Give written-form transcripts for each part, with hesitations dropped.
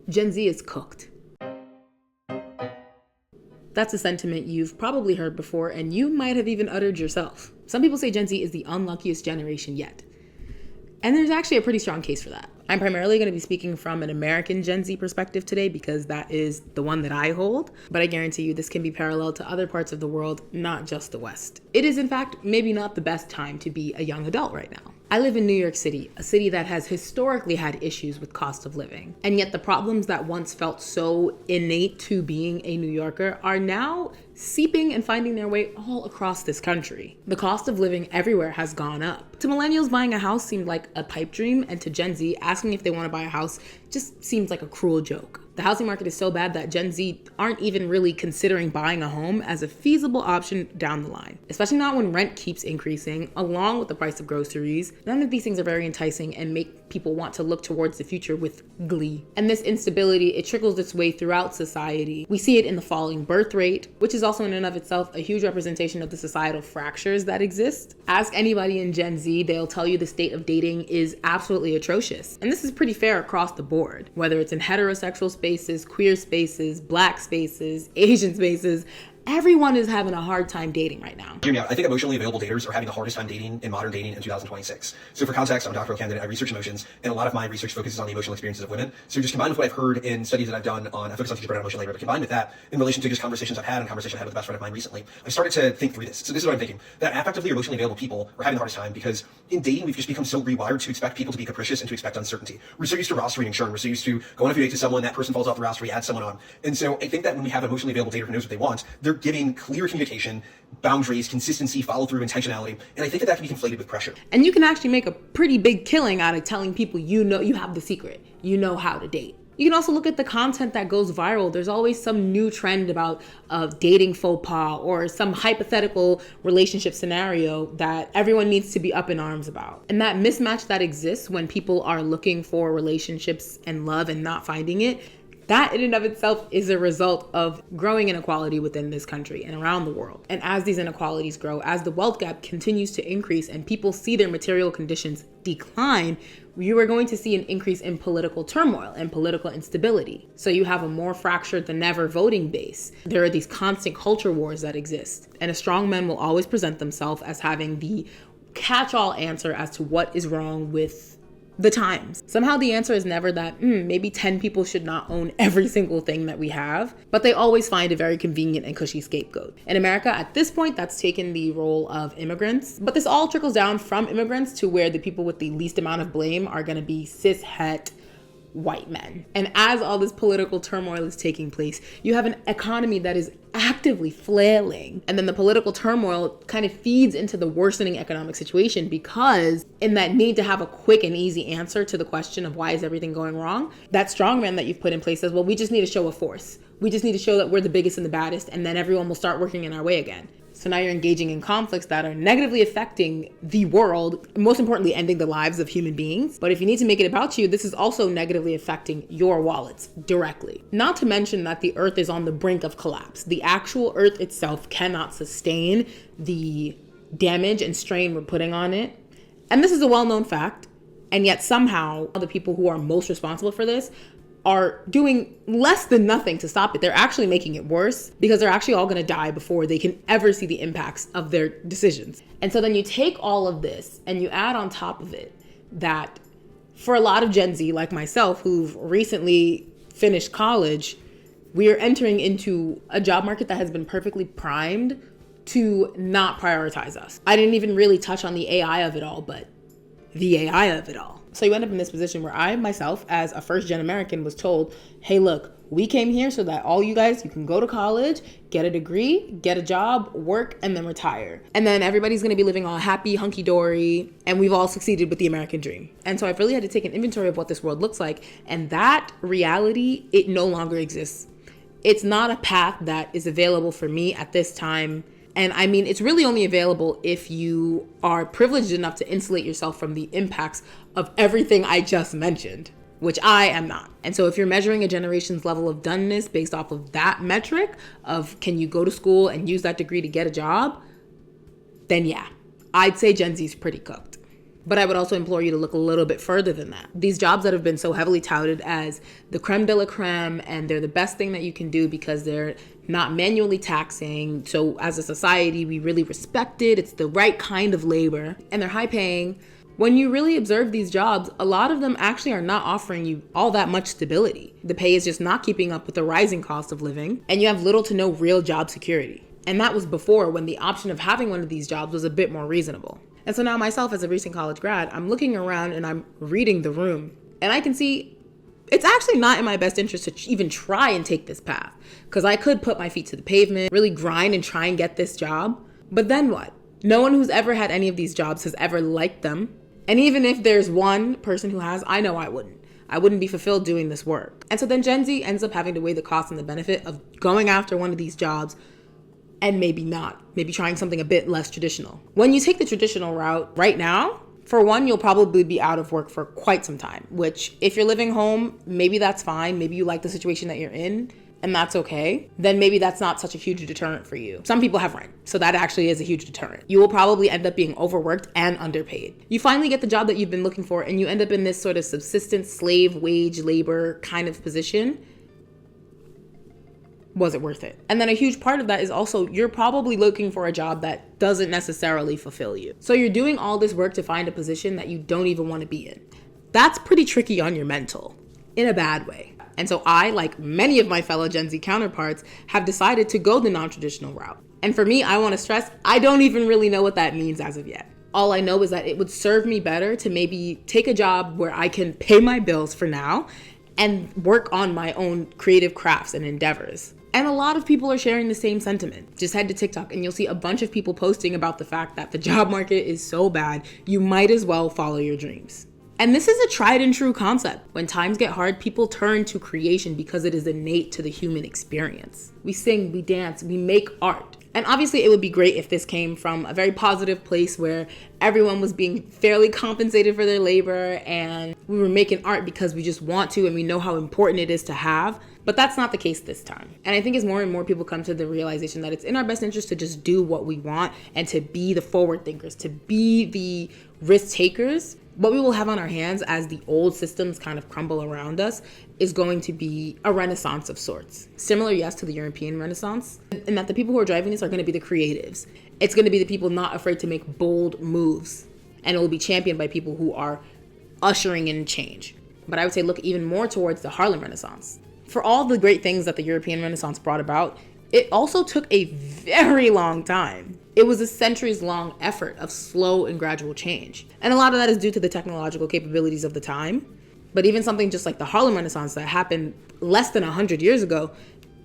Gen Z is cooked. That's a sentiment you've probably heard before, and you might have even uttered yourself. Some people say Gen Z is the unluckiest generation yet. And there's actually a pretty strong case for that. I'm primarily going to be speaking from an American Gen Z perspective today because that is the one that I hold. But I guarantee you this can be parallel to other parts of the world, not just the West. It is, in fact, maybe not the best time to be a young adult right now. I live in New York City, a city that has historically had issues with cost of living. And yet the problems that once felt so innate to being a New Yorker are now seeping and finding their way all across this country. The cost of living everywhere has gone up. To millennials, buying a house seemed like a pipe dream, and to Gen Z, asking if they want to buy a house just seems like a cruel joke. The housing market is so bad that Gen Z aren't even really considering buying a home as a feasible option down the line, especially not when rent keeps increasing along with the price of groceries. None of these things are very enticing and make people want to look towards the future with glee. And this instability, it trickles its way throughout society. We see it in the falling birth rate, which is also in and of itself a huge representation of the societal fractures that exist. Ask anybody in Gen Z, they'll tell you the state of dating is absolutely atrocious. And this is pretty fair across the board, whether it's in heterosexual spaces, queer spaces, Black spaces, Asian spaces. Everyone is having a hard time dating right now. Hear me out. I think emotionally available daters are having the hardest time dating in modern dating in 2026. So for context, I'm a doctoral candidate. I research emotions, and a lot of my research focuses on the emotional experiences of women. So just combined with what I've heard in studies that I've done on, I focus on teacher burnout, emotional labor, but combined with that, in relation to just conversations I've had and conversations I had with a best friend of mine recently, I started to think through this. So this is what I'm thinking. That affectively or emotionally available people are having the hardest time because in dating, we've just become so rewired to expect people to be capricious and to expect uncertainty. We're so used to rostering and churn. We're so used to going on a few dates with someone, that person falls off the roster, we add someone on. And so I think that when we have an emotionally available dater who knows what they want, they're giving clear communication, boundaries, consistency, follow through, intentionality. And I think that can be conflated with pressure. And you can actually make a pretty big killing out of telling people you know you have the secret. You know how to date. You can also look at the content that goes viral. There's always some new trend about dating faux pas or some hypothetical relationship scenario that everyone needs to be up in arms about. And that mismatch that exists when people are looking for relationships and love and not finding it, that in and of itself is a result of growing inequality within this country and around the world. And as these inequalities grow, as the wealth gap continues to increase and people see their material conditions decline, you are going to see an increase in political turmoil and political instability. So you have a more fractured than ever voting base. There are these constant culture wars that exist. And a strong man will always present themselves as having the catch-all answer as to what is wrong with the times. Somehow the answer is never that maybe 10 people should not own every single thing that we have, but they always find a very convenient and cushy scapegoat. In America, at this point, that's taken the role of immigrants, but this all trickles down from immigrants to where the people with the least amount of blame are going to be cis-het white men. And as all this political turmoil is taking place, you have an economy that is actively flailing. And then the political turmoil kind of feeds into the worsening economic situation because in that need to have a quick and easy answer to the question of why is everything going wrong, that strongman that you've put in place says, well, we just need to show a force. We just need to show that we're the biggest and the baddest, and then everyone will start working in our way again. So now you're engaging in conflicts that are negatively affecting the world, most importantly, ending the lives of human beings. But if you need to make it about you, this is also negatively affecting your wallets directly. Not to mention that the earth is on the brink of collapse. The actual earth itself cannot sustain the damage and strain we're putting on it. And this is a well-known fact. And yet somehow the people who are most responsible for this are doing less than nothing to stop it. They're actually making it worse because they're actually all going to die before they can ever see the impacts of their decisions. And so then you take all of this and you add on top of it that for a lot of Gen Z like myself who've recently finished college, we are entering into a job market that has been perfectly primed to not prioritize us. I didn't even really touch on the AI of it all, but the AI of it all. So you end up in this position where I myself, as a first-gen American, was told, hey, look, we came here so that all you guys, you can go to college, get a degree, get a job, work, and then retire. And then everybody's going to be living all happy, hunky-dory, and we've all succeeded with the American dream. And so I've really had to take an inventory of what this world looks like. And that reality, it no longer exists. It's not a path that is available for me at this time. And I mean, it's really only available if you are privileged enough to insulate yourself from the impacts of everything I just mentioned, which I am not. And so if you're measuring a generation's level of doneness based off of that metric of can you go to school and use that degree to get a job, then yeah, I'd say Gen Z is pretty cooked. But I would also implore you to look a little bit further than that. These jobs that have been so heavily touted as the creme de la creme, and they're the best thing that you can do because they're not manually taxing. So as a society, we really respect it. It's the right kind of labor, and they're high paying. When you really observe these jobs, a lot of them actually are not offering you all that much stability. The pay is just not keeping up with the rising cost of living, and you have little to no real job security. And that was before, when the option of having one of these jobs was a bit more reasonable. And so now myself, as a recent college grad, I'm looking around and I'm reading the room, and I can see it's actually not in my best interest to even try and take this path, because I could put my feet to the pavement, really grind and try and get this job. But then what? No one who's ever had any of these jobs has ever liked them. And even if there's one person who has, I know I wouldn't. I wouldn't be fulfilled doing this work. And so then Gen Z ends up having to weigh the cost and the benefit of going after one of these jobs and maybe not. Maybe trying something a bit less traditional. When you take the traditional route right now, for one, you'll probably be out of work for quite some time, which if you're living home, maybe that's fine. Maybe you like the situation that you're in, and that's okay. Then maybe that's not such a huge deterrent for you. Some people have rent, so that actually is a huge deterrent. You will probably end up being overworked and underpaid. You finally get the job that you've been looking for, and you end up in this sort of subsistence, slave, wage, labor kind of position. Was it worth it? And then a huge part of that is also you're probably looking for a job that doesn't necessarily fulfill you. So you're doing all this work to find a position that you don't even want to be in. That's pretty tricky on your mental, in a bad way. And so I, like many of my fellow Gen Z counterparts, have decided to go the non-traditional route. And for me, I want to stress, I don't even really know what that means as of yet. All I know is that it would serve me better to maybe take a job where I can pay my bills for now and work on my own creative crafts and endeavors. And a lot of people are sharing the same sentiment. Just head to TikTok and you'll see a bunch of people posting about the fact that the job market is so bad, you might as well follow your dreams. And this is a tried and true concept. When times get hard, people turn to creation because it is innate to the human experience. We sing, we dance, we make art. And obviously it would be great if this came from a very positive place where everyone was being fairly compensated for their labor and we were making art because we just want to and we know how important it is to have. But that's not the case this time. And I think as more and more people come to the realization that it's in our best interest to just do what we want and to be the forward thinkers, to be the risk takers, what we will have on our hands as the old systems kind of crumble around us is going to be a renaissance of sorts. Similar, yes, to the European Renaissance, in that the people who are driving this are going to be the creatives. It's going to be the people not afraid to make bold moves, and it will be championed by people who are ushering in change. But I would say look even more towards the Harlem Renaissance. For all the great things that the European Renaissance brought about, it also took a very long time. It was a centuries-long effort of slow and gradual change. And a lot of that is due to the technological capabilities of the time. But even something just like the Harlem Renaissance that happened less than 100 years ago,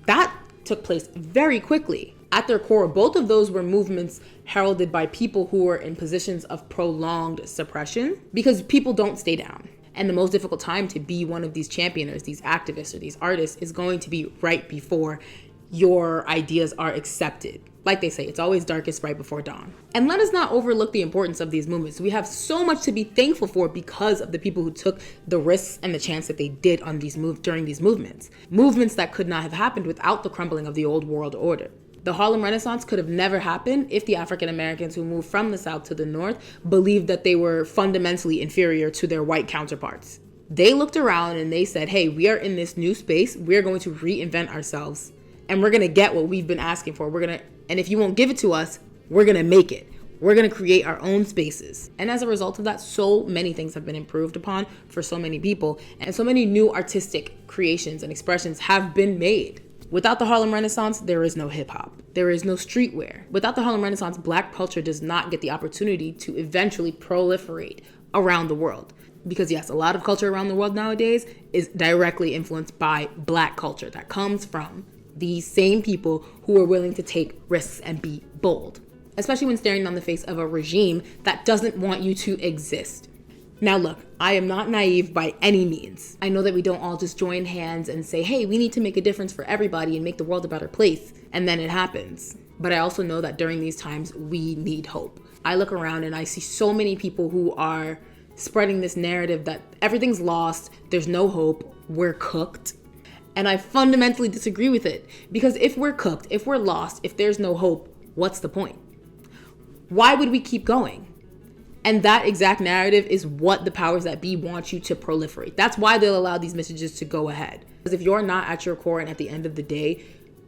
that took place very quickly. At their core, both of those were movements heralded by people who were in positions of prolonged suppression because people don't stay down. And the most difficult time to be one of these championers, these activists, or these artists is going to be right before your ideas are accepted. Like they say, it's always darkest right before dawn. And let us not overlook the importance of these movements. We have so much to be thankful for because of the people who took the risks and the chance that they did on during these movements. Movements that could not have happened without the crumbling of the old world order. The Harlem Renaissance could have never happened if the African Americans who moved from the South to the North believed that they were fundamentally inferior to their white counterparts. They looked around and they said, hey, we are in this new space. We're going to reinvent ourselves. And we're going to get what we've been asking for. And if you won't give it to us, we're going to make it. We're going to create our own spaces. And as a result of that, so many things have been improved upon for so many people. And so many new artistic creations and expressions have been made. Without the Harlem Renaissance, there is no hip hop. There is no streetwear. Without the Harlem Renaissance, Black culture does not get the opportunity to eventually proliferate around the world. Because yes, a lot of culture around the world nowadays is directly influenced by Black culture that comes from these same people who are willing to take risks and be bold, especially when staring on the face of a regime that doesn't want you to exist. Now look, I am not naive by any means. I know that we don't all just join hands and say, hey, we need to make a difference for everybody and make the world a better place, and then it happens. But I also know that during these times, we need hope. I look around and I see so many people who are spreading this narrative that everything's lost, there's no hope, we're cooked. And I fundamentally disagree with it, because if we're cooked, if we're lost, if there's no hope, what's the point? Why would we keep going? And that exact narrative is what the powers that be want you to proliferate. That's why they'll allow these messages to go ahead. Because if you're not at your core and at the end of the day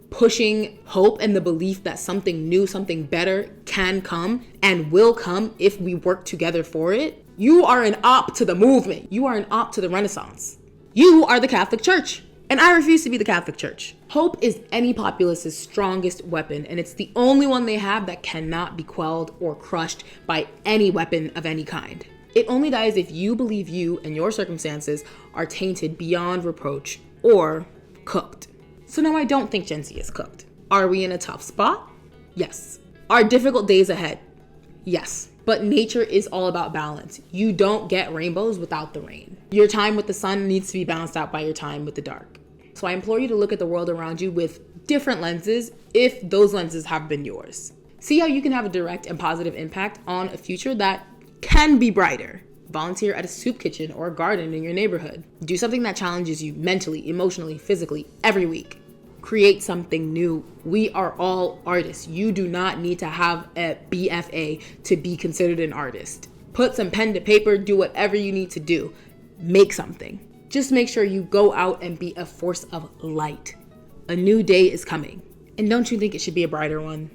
pushing hope and the belief that something new, something better can come and will come if we work together for it, you are an op to the movement. You are an op to the Renaissance. You are the Catholic Church. And I refuse to be the Catholic Church. Hope is any populace's strongest weapon, and it's the only one they have that cannot be quelled or crushed by any weapon of any kind. It only dies if you believe you and your circumstances are tainted beyond reproach or cooked. So no, I don't think Gen Z is cooked. Are we in a tough spot? Yes. Are difficult days ahead? Yes. But nature is all about balance. You don't get rainbows without the rain. Your time with the sun needs to be balanced out by your time with the dark. So I implore you to look at the world around you with different lenses if those lenses have been yours. See how you can have a direct and positive impact on a future that can be brighter. Volunteer at a soup kitchen or a garden in your neighborhood. Do something that challenges you mentally, emotionally, physically every week. Create something new. We are all artists. You do not need to have a BFA to be considered an artist. Put some pen to paper, do whatever you need to do. Make something. Just make sure you go out and be a force of light. A new day is coming. And don't you think it should be a brighter one?